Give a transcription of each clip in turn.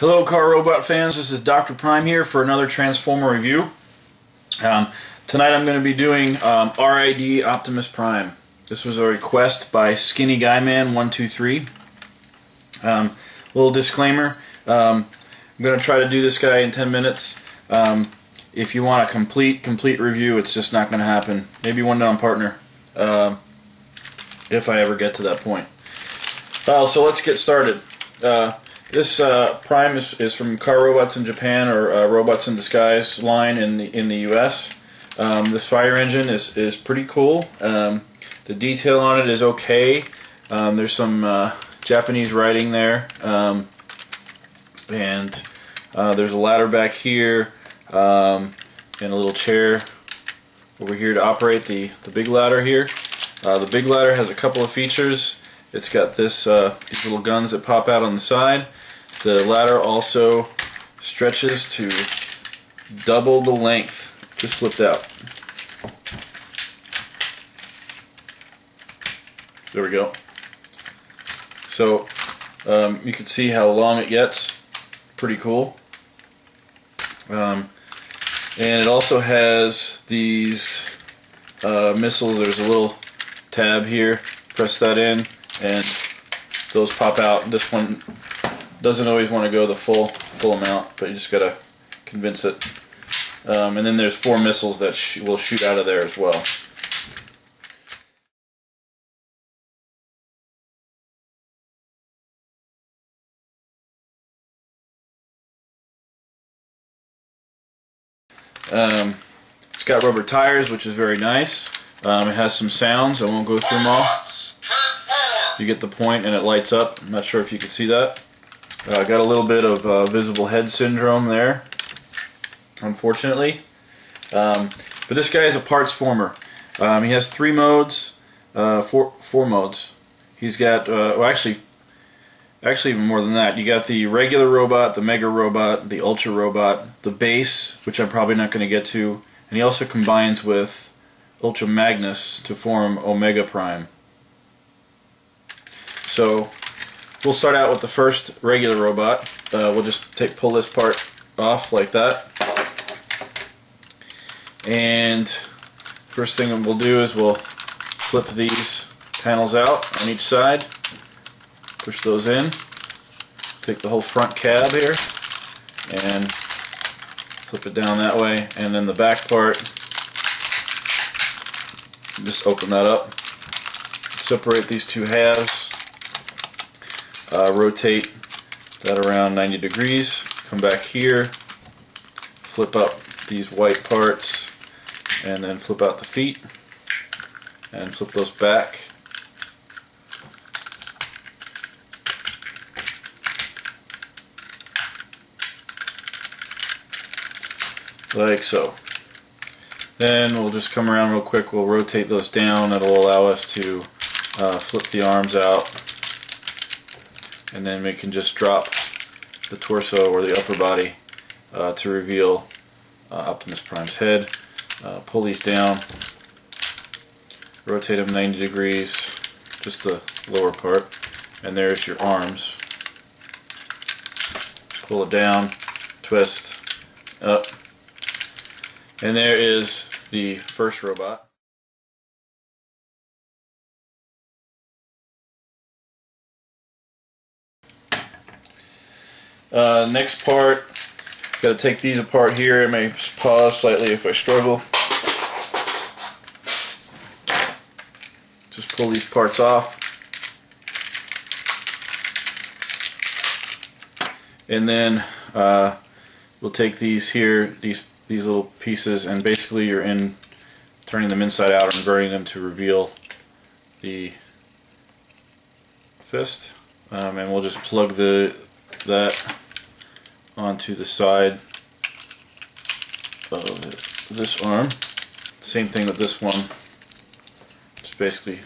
Hello car robot fans, this is Dr. Prime here for another Transformer review. Tonight I'm going to be doing RID Optimus Prime. This was a request by Skinny Guy Man 123. Little disclaimer, I'm going to try to do this guy in 10 minutes. If you want a complete review, it's just not going to happen. Maybe one day on partner, if I ever get to that point. So let's get started. This Prime is from Car Robots in Japan, or Robots in Disguise line in the U.S. The fire engine is pretty cool. The detail on it is okay. There's some Japanese writing there, and there's a ladder back here, and a little chair over here to operate the big ladder here. The big ladder has a couple of features. It's got these little guns that pop out on the side. The ladder also stretches to double the length. Just slipped out. There we go. So you can see how long it gets. Pretty cool. And it also has these missiles. There's a little tab here. Press that in and those pop out. This one doesn't always want to go the full amount, but you just gotta convince it. And then there's 4 missiles that will shoot out of there as well. It's got rubber tires, which is very nice. It has some sounds. I won't go through them all. You get the point, and it lights up. I'm not sure if you can see that. Got a little bit of visible head syndrome there, unfortunately. But this guy is a parts former. He has 3 modes, 4 modes. He's got, well, actually even more than that. You got the regular robot, the mega robot, the ultra robot, the base, which I'm probably not going to get to, and he also combines with Ultra Magnus to form Omega Prime. So we'll start out with the first regular robot. We'll just pull this part off like that. And first thing we'll do is we'll flip these panels out on each side. Push those in. Take the whole front cab here and flip it down that way. And then the back part, just open that up. Separate these 2 halves. Rotate that around 90 degrees, come back here, flip up these white parts, and then flip out the feet, and flip those back. Like so. Then we'll just come around real quick, we'll rotate those down. It'll allow us to flip the arms out. And then we can just drop the torso or the upper body to reveal Optimus Prime's head. Pull these down, rotate them 90 degrees, just the lower part, and there's your arms. Pull it down, twist, up, and there is the first robot. Next part, got to take these apart here. I may pause slightly if I struggle. Just pull these parts off, and then we'll take these here, these little pieces, and basically you're turning them inside out and inverting them to reveal the fist. And we'll just plug that onto the side of this arm. Same thing with this one. Just basically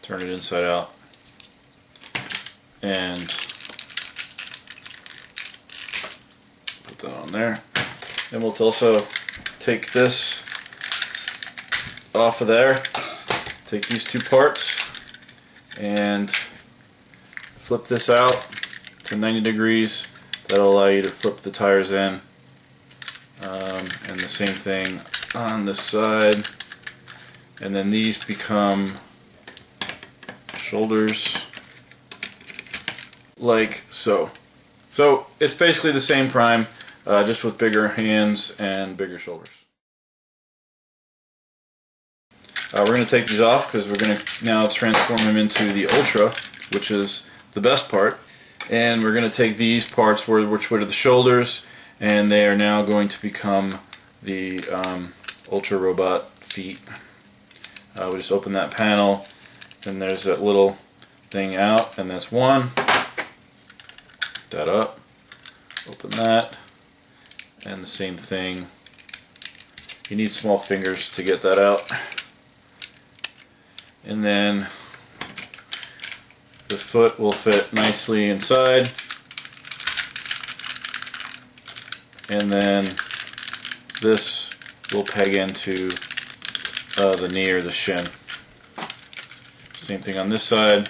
turn it inside out and put that on there. And we'll also take this off of there. Take these 2 parts and flip this out to 90 degrees. That'll allow you to flip the tires in. And the same thing on this side. And then these become shoulders like so. So it's basically the same prime, just with bigger hands and bigger shoulders. We're going to take these off because we're going to now transform him into the Ultra, which is the best part. And we're going to take these parts which were the shoulders, and they are now going to become the Ultra robot feet. We just open that panel, and there's that little thing out, and that's one. That up, open that, and the same thing. You need small fingers to get that out. And then the foot will fit nicely inside. And then this will peg into the knee or the shin. Same thing on this side.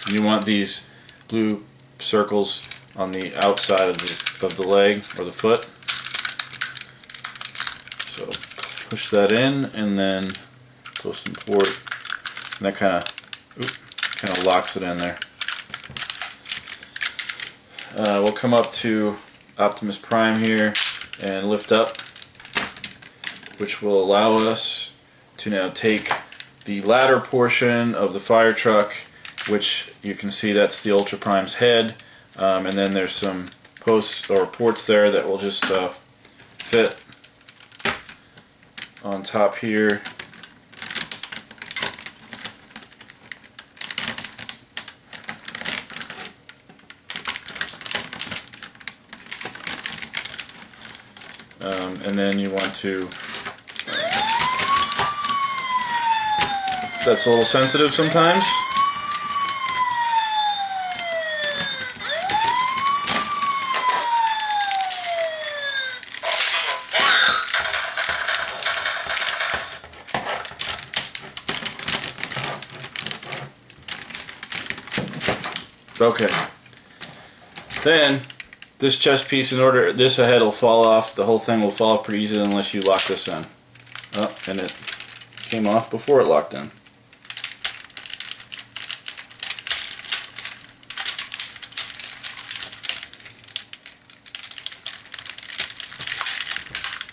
And you want these blue circles on the outside of the leg or the foot. So push that in and then twist and port, and that kind of locks it in there. We'll come up to Optimus Prime here and lift up, which will allow us to now take the ladder portion of the fire truck, which you can see that's the Ultra Prime's head, and then there's some posts or ports there that will just fit on top here. And then you want to, that's a little sensitive sometimes. Okay. Then this chest piece, this head will fall off, the whole thing will fall off pretty easily unless you lock this in. Oh, and it came off before it locked in.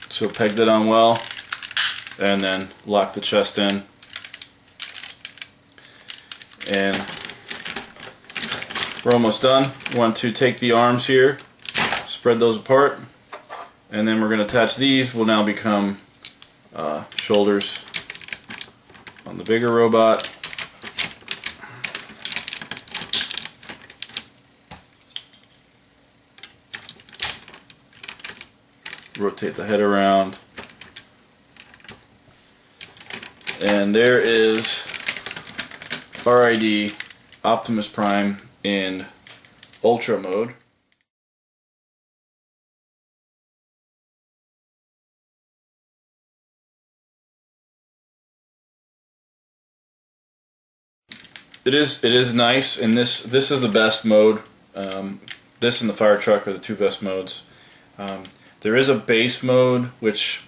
So peg that on well, and then lock the chest in. And we're almost done. We want to take the arms here, spread those apart, and then we're going to attach these. Will now become shoulders on the bigger robot. Rotate the head around, and there is RID Optimus Prime in Ultra mode. It is nice, and this is the best mode. This and the fire truck are the two best modes. There is a base mode, which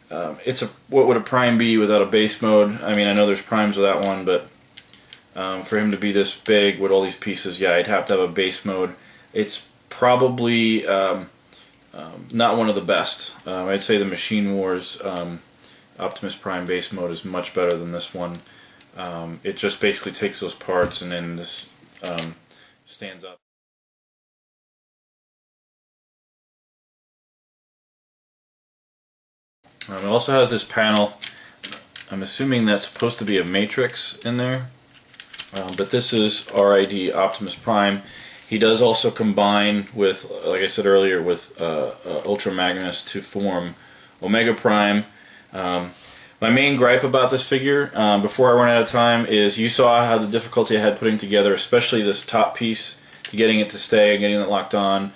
what would a Prime be without a base mode? I mean, I know there's Primes with that one, but for him to be this big with all these pieces, yeah, I'd have to have a base mode. It's probably not one of the best. I'd say the Machine Wars Optimus Prime base mode is much better than this one. It just basically takes those parts and then this stands up. It also has this panel. I'm assuming that's supposed to be a matrix in there, but this is RID Optimus Prime. He does also combine with, like I said earlier, with Ultra Magnus to form Omega Prime. My main gripe about this figure, before I run out of time, is you saw how the difficulty I had putting together, especially this top piece, to getting it to stay and getting it locked on.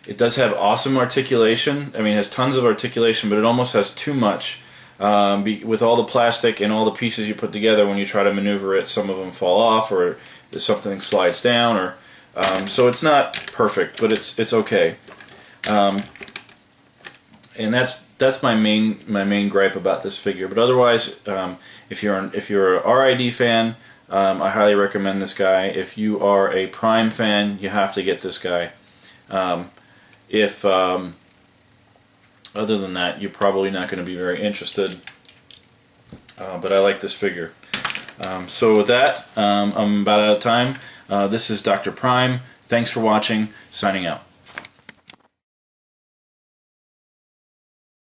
It does have awesome articulation. I mean, it has tons of articulation, but it almost has too much. With all the plastic and all the pieces you put together, when you try to maneuver it, some of them fall off, or something slides down, or So it's not perfect, but it's okay. And that's my main gripe about this figure. But otherwise, if you're a RID fan, I highly recommend this guy. If you are a Prime fan, you have to get this guy. Other than that, you're probably not going to be very interested. But I like this figure. So with that, I'm about out of time. This is Dr. Prime. Thanks for watching. Signing out.